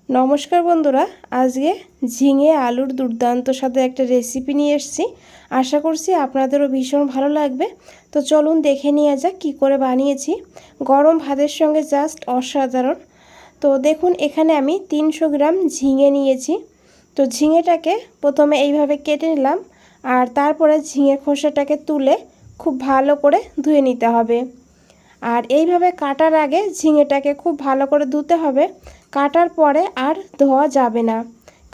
নমস্কার বন্ধুরা, আজকে ঝিঙে আলুর দুর্দান্ত স্বাদে একটা রেসিপি নিয়ে এসেছি। আশা করছি আপনাদেরও ভীষণ ভালো লাগবে। তো চলুন দেখে নিয়ে যাক কী করে বানিয়েছি। গরম ভাতের সঙ্গে জাস্ট অসাধারণ। তো দেখুন, এখানে আমি 300 গ্রাম ঝিঙে নিয়েছি। তো ঝিঙেটাকে প্রথমে এইভাবে কেটে নিলাম, আর তারপরে ঝিঙের খোসাটাকে তুলে খুব ভালো করে ধুয়ে নিতে হবে। আর এইভাবে কাটার আগে ঝিঙেটাকে খুব ভালো করে ধুতে হবে। কাটার পরে আর ধোয়া যাবে না।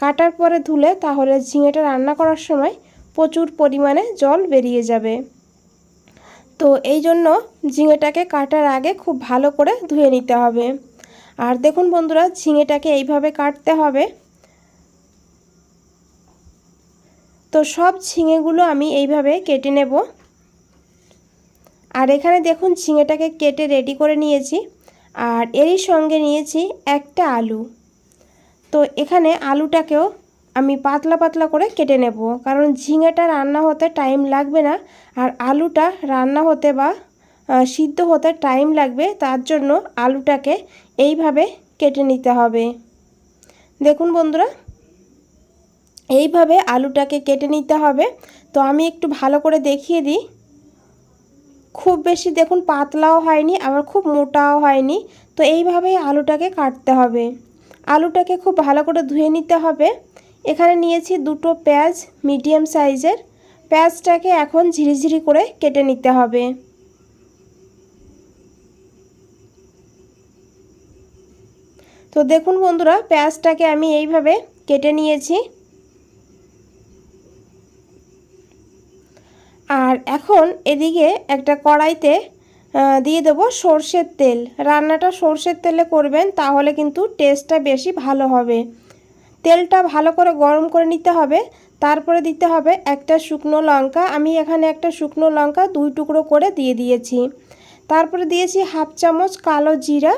কাটার পরে ধুলে তাহলে ঝিঙেটা রান্না করার সময় প্রচুর পরিমাণে জল বেরিয়ে যাবে। তো এই জন্য ঝিঙেটাকে কাটার আগে খুব ভালো করে ধুয়ে নিতে হবে। আর দেখুন বন্ধুরা, ঝিঙেটাকে এইভাবে কাটতে হবে। তো সব ঝিঙেগুলো আমি এইভাবে কেটে নেব। আর এখানে দেখুন, ঝিঙেটাকে কেটে রেডি করে নিয়েছি। আর এরই সঙ্গে নিয়েছি একটা আলু। তো এখানে আলুটাকেও আমি পাতলা পাতলা করে কেটে নেব, কারণ ঝিঙেটা রান্না হতে টাইম লাগবে না, আর আলুটা রান্না হতে বা সিদ্ধ হতে টাইম লাগবে। তার জন্য আলুটাকে এইভাবে কেটে নিতে হবে। দেখুন বন্ধুরা, এইভাবে আলুটাকে কেটে নিতে হবে। তো আমি একটু ভালো করে দেখিয়ে দিই। খুব বেশি দেখুন পাতলাও হয়নি, আবার খুব মোটাও হয়নি। তো এইভাবেই আলুটাকে কাটতে হবে। আলুটাকে খুব ভালো করে ধুয়ে নিতে হবে। এখানে নিয়েছি দুটো পেঁয়াজ, মিডিয়াম সাইজের। পেঁয়াজটাকে এখন ঝিরিঝিরি করে কেটে নিতে হবে। তো দেখুন বন্ধুরা, পেঁয়াজটাকে আমি এইভাবে কেটে নিয়েছি। আর এখন এদিকে একটা কড়াইতে দিয়ে দেবো সর্ষের তেল। রান্নাটা সর্ষের তেলে করবেন, তাহলে কিন্তু টেস্টটা বেশি ভালো হবে। তেলটা ভালো করে গরম করে নিতে হবে। তারপরে দিতে হবে একটা শুকনো লঙ্কা। আমি এখানে একটা শুকনো লঙ্কা 2 টুকরো করে দিয়ে দিয়েছি। তারপরে দিয়েছি হাফ চামচ কালো জিরা।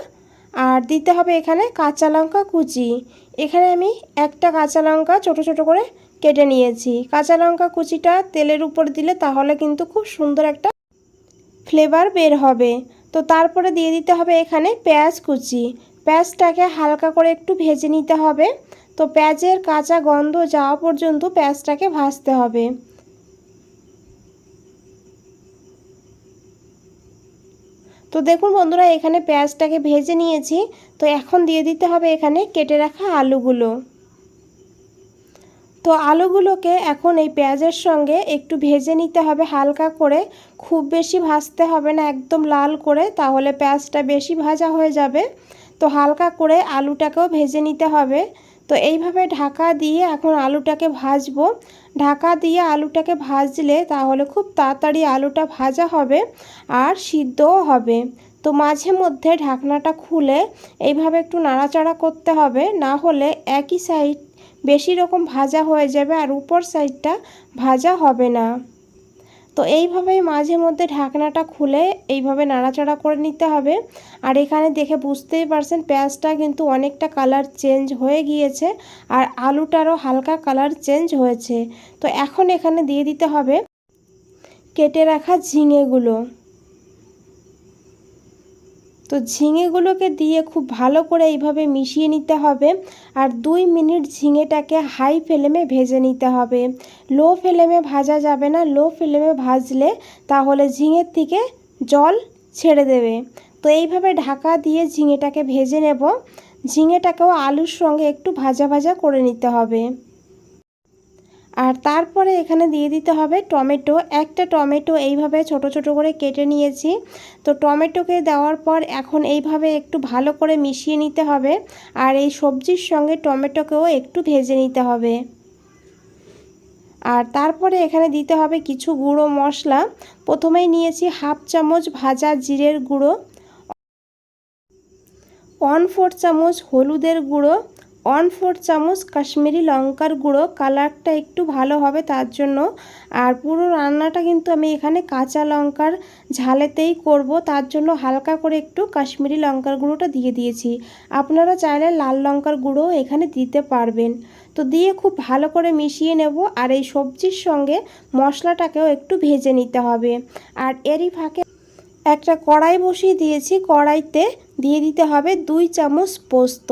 আর দিতে হবে এখানে কাঁচা লঙ্কা কুচি। এখানে আমি একটা কাঁচা লঙ্কা ছোটো ছোটো করে কেটে নিয়েছি। কাঁচা লঙ্কা কুচিটা তেলের উপর দিলে তাহলে কিন্তু খুব সুন্দর একটা ফ্লেভার বের হবে। তো তারপরে দিয়ে দিতে হবে এখানে পেঁয়াজ কুচি। পেঁয়াজটাকে হালকা করে একটু ভেজে নিতে হবে। তো পেঁয়াজের কাঁচা গন্ধ যাওয়া পর্যন্ত পেঁয়াজটাকে ভাজতে হবে। তো দেখুন বন্ধুরা, এখানে পেঁয়াজটাকে ভেজে নিয়েছি। তো এখন দিয়ে দিতে হবে এখানে কেটে রাখা আলুগুলো। তো আলুগুলোকে এখন এই পেঁয়াজের সঙ্গে একটু ভেজে নিতে হবে হালকা করে। খুব বেশি ভাজতে হবে না, একদম লাল করে, তাহলে পেঁয়াজটা বেশি ভাজা হয়ে যাবে। তো হালকা করে আলুটাকেও ভেজে নিতে হবে। তো এইভাবে ঢাকা দিয়ে এখন আলুটাকে ভাজবো। ঢাকা দিয়ে আলুটাকে ভাজলে তাহলে খুব তাড়াতাড়ি আলুটা ভাজা হবে আর সিদ্ধও হবে। তো মাঝে মধ্যে ঢাকনাটা খুলে এইভাবে একটু নাড়াচাড়া করতে হবে, না হলে একই সাইড বেশি রকম ভাজা হয়ে যাবে আর উপর সাইডটা ভাজা হবে না। তো এইভাবেই মাঝে মধ্যে ঢাকনাটা খুলে এইভাবে নাড়াচাড়া করে নিতে হবে। আর এখানে দেখে বুঝতেই পারছেন পেঁয়াজটা কিন্তু অনেকটা কালার চেঞ্জ হয়ে গিয়েছে, আর আলুটারও হালকা কালার চেঞ্জ হয়েছে। তো এখন এখানে দিয়ে দিতে হবে কেটে রাখা ঝিঙেগুলো। তো ঝিঙেগুলোকে দিয়ে খুব ভালো করে এইভাবে মিশিয়ে নিতে হবে। আর 2 মিনিট ঝিঙেটাকে হাই ফ্লেমে ভেজে নিতে হবে। লো ফ্লেমে ভাজা যাবে না। লো ফ্লেমে ভাজলে তাহলে ঝিঙের থেকে জল ছেড়ে দেবে। তো এইভাবে ঢাকা দিয়ে ঝিঙেটাকে ভেজে নেব। ঝিঙেটাকেও আলুর সঙ্গে একটু ভাজা ভাজা করে নিতে হবে। আর তারপরে এখানে দিয়ে দিতে হবে টমেটো। একটা টমেটো এইভাবে ছোট ছোট করে কেটে নিয়েছি। তো টমেটোকে দেওয়ার পর এখন এইভাবে একটু ভালো করে মিশিয়ে নিতে হবে। আর এই সবজির সঙ্গে টমেটোকেও একটু ভেজে নিতে হবে। আর তারপরে এখানে দিতে হবে কিছু গুঁড়ো মশলা। প্রথমেই নিয়েছি হাফ চামচ ভাজা জিরের গুঁড়ো, 1/4 চামচ হলুদের গুঁড়ো, 1/4 চামচ কাশ্মীরি লঙ্কার গুঁড়ো। কালারটা একটু ভালো হবে তার জন্য। আর পুরো রান্নাটা কিন্তু আমি এখানে কাঁচা লঙ্কার ঝালেতেই করব, তার জন্য হালকা করে একটু কাশ্মীরি লঙ্কার গুঁড়োটা দিয়ে দিয়েছি। আপনারা চাইলে লাল লঙ্কার গুঁড়ো এখানে দিতে পারবেন। তো দিয়ে খুব ভালো করে মিশিয়ে নেব। আর এই সবজির সঙ্গে মশলাটাকেও একটু ভেজে নিতে হবে। আর এরই ফাঁকে একটা কড়াই বসিয়ে দিয়েছি, কড়াইতে দিয়ে দিতে হবে 2 চামচ পোস্ত।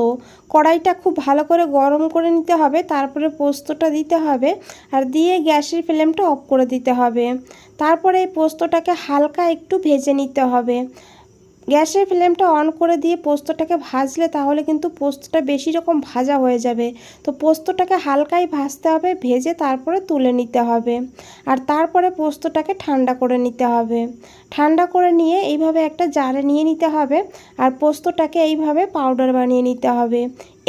কড়াইটা খুব ভালো করে গরম করে নিতে হবে, তারপরে পোস্তটা দিতে হবে আর দিয়ে গ্যাসের ফ্লেমটা অফ করে দিতে হবে। তারপরে এই পোস্তটাকে হালকা একটু ভেজে নিতে হবে। গ্যাসের ফ্লেমটা অন করে দিয়ে পোস্তটাকে ভাজলে তাহলে কিন্তু পোস্তটা বেশি রকম ভাজা হয়ে যাবে। তো পোস্তটাকে হালকাই ভাজতে হবে, ভেজে তারপরে তুলে নিতে হবে। আর তারপরে পোস্তটাকে ঠান্ডা করে নিতে হবে। ঠান্ডা করে নিয়ে এইভাবে একটা জারে নিয়ে নিতে হবে আর পোস্তটাকে এইভাবে পাউডার বানিয়ে নিতে হবে।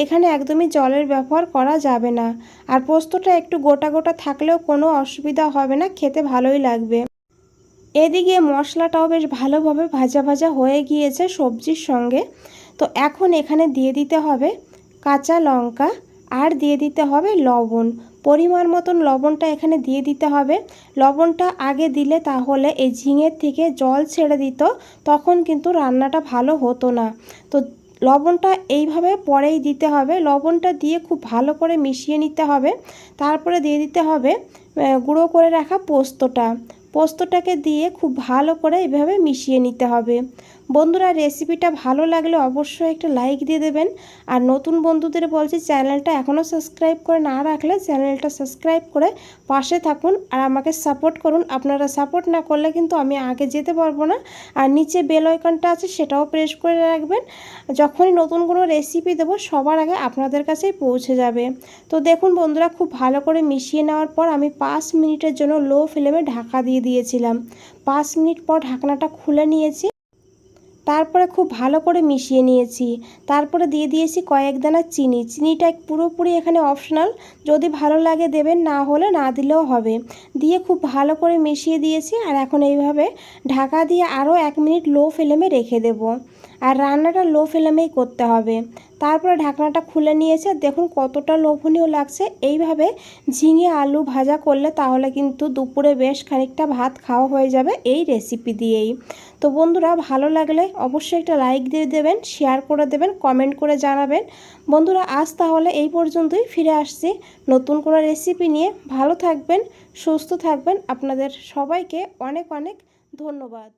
এখানে একদমই জলের ব্যবহার করা যাবে না। আর পোস্তটা একটু গোটা গোটা থাকলেও কোনো অসুবিধা হবে না, খেতে ভালোই লাগবে। এদিকে মশলাটাও বেশ ভালোভাবে ভাজা ভাজা হয়ে গিয়েছে সবজির সঙ্গে। তো এখন এখানে দিয়ে দিতে হবে কাঁচা লঙ্কা আর দিয়ে দিতে হবে লবণ। পরিমাণ মতন লবণটা এখানে দিয়ে দিতে হবে। লবণটা আগে দিলে তাহলে এই ঝিঙের থেকে জল ছেড়ে দিত, তখন কিন্তু রান্নাটা ভালো হতো না। তো লবণটা এইভাবে পরেই দিতে হবে। লবণটা দিয়ে খুব ভালো করে মিশিয়ে নিতে হবে। তারপরে দিয়ে দিতে হবে গুঁড়ো করে রাখা পোস্তটাকে দিয়ে খুব ভালো করে এভাবে মিশিয়ে নিতে হবে। বন্ধুরা, রেসিপিটা ভালো লাগলে অবশ্যই একটা লাইক দিয়ে দেবেন। আর নতুন বন্ধুদের বলছি, চ্যানেলটা এখনও সাবস্ক্রাইব করে না রাখলে চ্যানেলটা সাবস্ক্রাইব করে পাশে থাকুন আর আমাকে সাপোর্ট করুন। আপনারা সাপোর্ট না করলে কিন্তু আমি আগে যেতে পারবো না। আর নিচে বেল আইকনটা আছে, সেটাও প্রেস করে রাখবেন। যখনই নতুন কোনো রেসিপি দেবো সবার আগে আপনাদের কাছেই পৌঁছে যাবে। তো দেখুন বন্ধুরা, খুব ভালো করে মিশিয়ে নেওয়ার পর আমি 5 মিনিটের জন্য লো ফ্লেমে ঢাকা দিয়ে দিয়েছিলাম। 5 মিনিট পর ঢাকনাটা খুলে নিয়েছি। তারপরে খুব ভালো করে মিশিয়ে নিয়েছি। তারপরে দিয়ে দিয়েছি কয়েক দানা চিনি। চিনিটা পুরোপুরি এখানে অপশনাল, যদি ভালো লাগে দেবেন, না হলে না দিলেও হবে। দিয়ে খুব ভালো করে মিশিয়ে দিয়েছি আর এখন এইভাবে ঢাকা দিয়ে আরও 1 মিনিট লো ফ্লেমে রেখে দেব। আর রান্নাটা লো ফ্লেমেই করতে হবে। তারপরে ঢাকনাটা খুলে নিয়েছে, দেখুন কতটা লোভনীয় লাগছে। এইভাবে ঝিঙে আলু ভাজা করলে তাহলে কিন্তু দুপুরে বেশ খানিকটা ভাত খাওয়া হয়ে যাবে এই রেসিপি দিয়েই। তো বন্ধুরা, ভালো লাগলে অবশ্যই একটা লাইক দিয়ে দেবেন, শেয়ার করে দেবেন, কমেন্ট করে জানাবেন। বন্ধুরা, আজ তাহলে এই পর্যন্তই। ফিরে আসছি নতুন কোনো রেসিপি নিয়ে। ভালো থাকবেন, সুস্থ থাকবেন। আপনাদের সবাইকে অনেক অনেক ধন্যবাদ।